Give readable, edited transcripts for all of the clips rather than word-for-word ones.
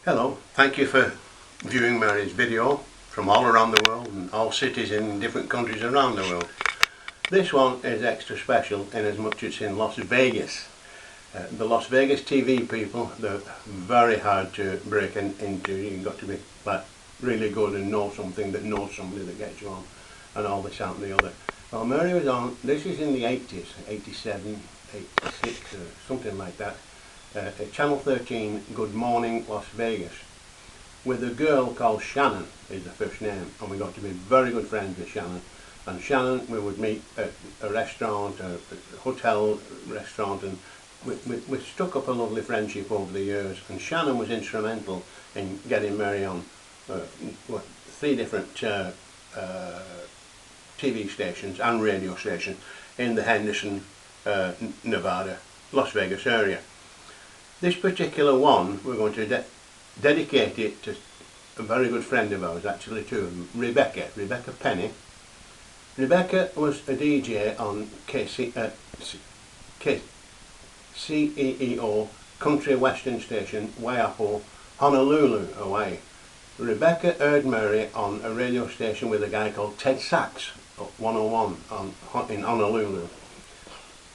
Hello, thank you for viewing Mary's video from all around the world and all cities in different countries around the world. This one is extra special in as much as it's in Las Vegas. The Las Vegas TV people, they're very hard to break into. You've got to be like really good and know something that knows somebody that gets you on and all this out and the other. Well, Mary was on, this is in the 80s, 87, 86 or something like that. Channel 13, Good Morning Las Vegas, with a girl called Shannon is the first name, and we got to be very good friends with Shannon. And Shannon, we would meet at a restaurant, a hotel restaurant, and we struck up a lovely friendship over the years. And Shannon was instrumental in getting Mary on 3 different TV stations and radio stations in the Henderson, Nevada, Las Vegas area. This particular one, we're going to dedicate it to a very good friend of ours, actually two of them, Rebecca Penny. Rebecca was a DJ on CEEO, Country Western Station, Waiapo, Honolulu, Hawaii. Rebecca heard Mary on a radio station with a guy called Ted Sachs, 101 in Honolulu.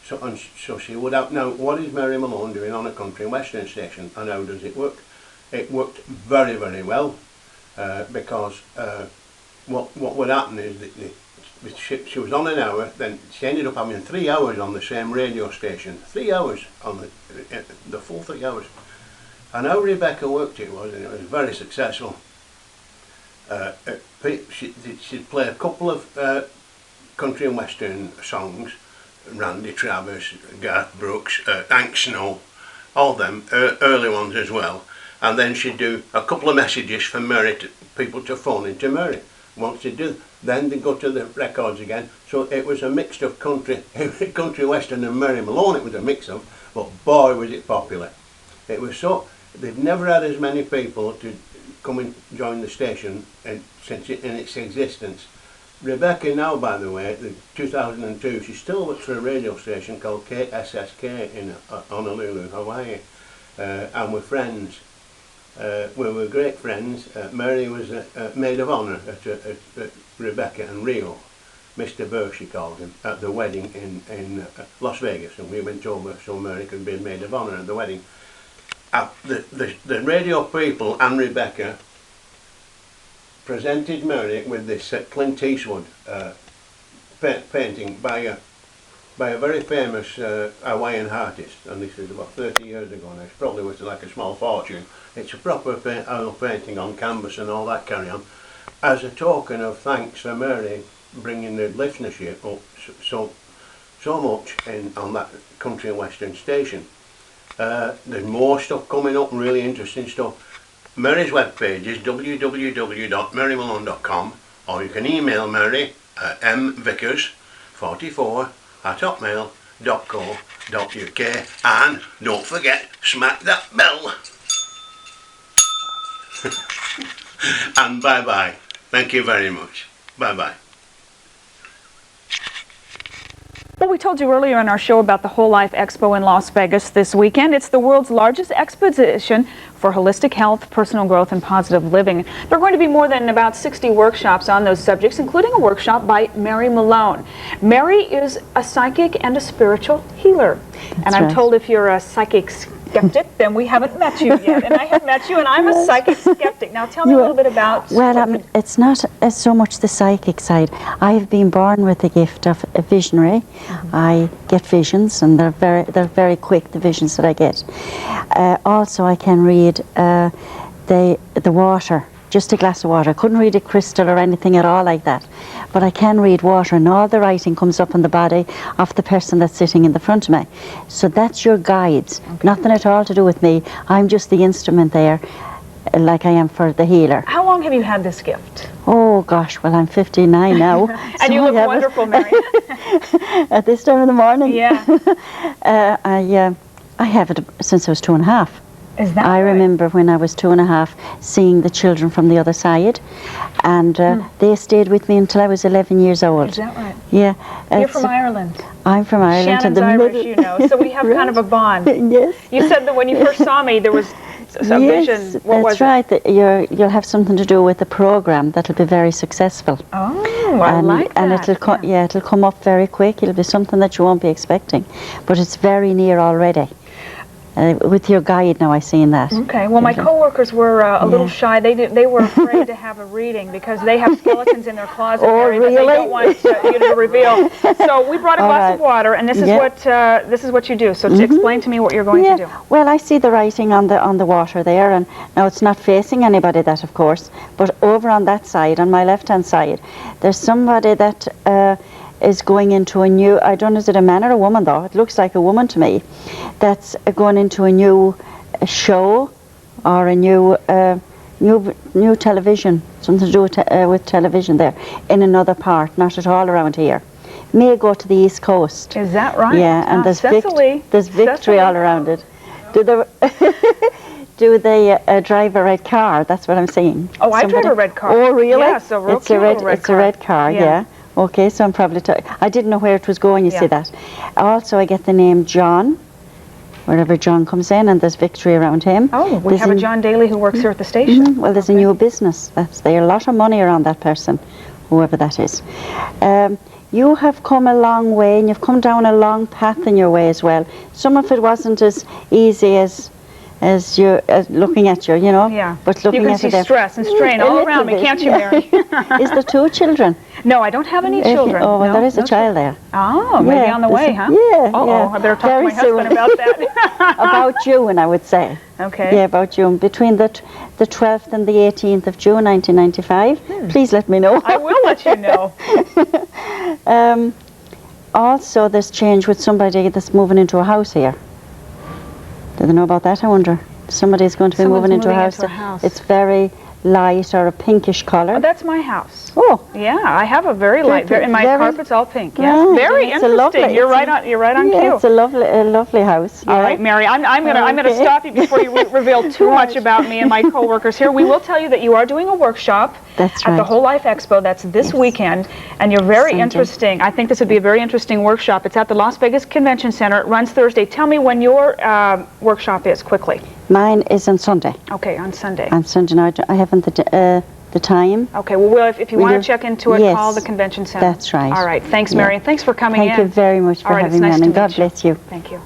So she would have, now what is Mary Malone doing on a country western station and how does it work? It worked very, very well because what would happen is that she was on an hour, then she ended up having 3 hours on the same radio station. 3 hours on the full 3 hours. And how Rebecca worked it was, and it was very successful. She'd play a couple of country and western songs, Randy Travis, Garth Brooks, Hank Snow, all them early ones as well, and then she'd do a couple of messages for Mary, people to phone into Mary. Once she'd do, then they'd go to the records again. So it was a mix of country western and Mary Malone. It was a mix of, but boy was it popular. It was so, they've never had as many people to come and join the station since in its existence. Rebecca now, by the way, in 2002, she still works for a radio station called KSSK in Honolulu, Hawaii, and we're friends. We were great friends. Mary was a maid of honour at Rebecca and Rio. Mr. Burr, she called him, at the wedding in Las Vegas, and we went over so Mary could be a maid of honour at the wedding. The radio people and Rebecca presented Mary with this Clint Eastwood painting by a very famous Hawaiian artist, and this is about 30 years ago now. It's probably worth like a small fortune. It's a proper oil painting on canvas and all that carry on, as a token of thanks for Mary bringing the listenership up so much on that country and western station. There's more stuff coming up, really interesting stuff. Mary's webpage is www.marymalone.com, or you can email Mary at mvickers44@hotmail.co.uk, and don't forget, smack that bell. And bye bye. Thank you very much. Bye bye. Well, we told you earlier in our show about the Whole Life Expo in Las Vegas this weekend. It's the world's largest exposition for holistic health, personal growth, and positive living. There are going to be more than about 60 workshops on those subjects, including a workshop by Mary Malone. Mary is a psychic and a spiritual healer. And I'm told if you're a psychic skeptic, then we haven't met you yet. And I have met you, and I'm a psychic skeptic. Now tell me a little bit about... Well, it's not so much the psychic side. I've been born with the gift of a visionary. I get visions, and they're very quick, the visions that I get. Also, I can read the water, just a glass of water. I couldn't read a crystal or anything at all like that. But I can read water, and all the writing comes up on the body of the person that's sitting in the front of me. So that's your guides. Okay. Nothing at all to do with me. I'm just the instrument there, like I am for the healer. How long have you had this gift? Oh gosh, well I'm 59 now. And so you look wonderful, Mary. At this time of the morning? Yeah. I have it since I was 2.5. Is that I right? remember when I was 2.5 seeing the children from the other side, and they stayed with me until I was 11 years old. Is that right? Yeah. You're from Ireland. I'm from Ireland. Shannon's Irish, you know, so we have kind of a bond. Yes. You said that when you first saw me, there was a vision. What was that's right. You'll have something to do with the program that'll be very successful. Oh, I like that. And it'll come up very quick. It'll be something that you won't be expecting, but it's very near already. With your guide now, I seen that. Okay. Well, my coworkers were a little shy. They were afraid to have a reading because they have skeletons in their closet. Oh, Mary, that they don't want you to reveal. So we brought a glass of water, and this is what you do. So to explain to me what you're going to do. Well, I see the writing on the water there, and now it's not facing anybody, that of course, but over on that side, on my left-hand side, there's somebody that is going into a new, I don't know, is it a man or a woman though? It looks like a woman to me, that's going into a new show or a new new television, something to do with television there, in another part, not at all around here. May go to the East Coast. Is that right? Yeah, and there's victory all around it. Do they drive a red car? That's what I'm saying. Oh, I drive a red car. Oh, really? Yeah, so it's a red car, yeah. Okay, so I'm probably, I didn't know where it was going, you see that. Also, I get the name John, wherever John comes in, and there's victory around him. Oh, we have a John Daly who works here at the station. Well, there's a new business. There's a lot of money around that person, whoever that is. You have come a long way, and you've come down a long path in your way as well. Some of it wasn't as easy as looking at you, you know. Yeah. But looking you can at see it stress and strain all around me, can't you, Mary? Is there 2 children? No, I don't have any children. Oh, well, no, there is a child there. Oh, maybe on the way, huh? Yeah. Uh-oh, I better talk to my husband about that. About June, I would say. Okay. Yeah, about June. Between the 12th and the 18th of June, 1995. Please let me know. I will let you know. Also, there's change with somebody that's moving into a house here. Do they know about that, I wonder? Somebody's going to be moving into a house. It's very light or a pinkish colour. Oh, that's my house. Oh. Yeah, I have a very light, and my carpet's all pink. Yes, Yeah, very interesting. You're right on cue. It's a lovely house. All right, Mary, I'm gonna stop you before you reveal too much about me and my coworkers here. We will tell you that you are doing a workshop at the Whole Life Expo. That's this weekend, and you're very interesting. I think this would be a very interesting workshop. It's at the Las Vegas Convention Center. It runs Thursday. Tell me when your workshop is, quickly. Mine is on Sunday. Okay, on Sunday. On Sunday night. I haven't the time. Okay, well, if you want to check into it, call the convention center. That's right. All right, thanks, Mary. Thanks for coming in. Thank you very much for having me, and God bless you. Thank you.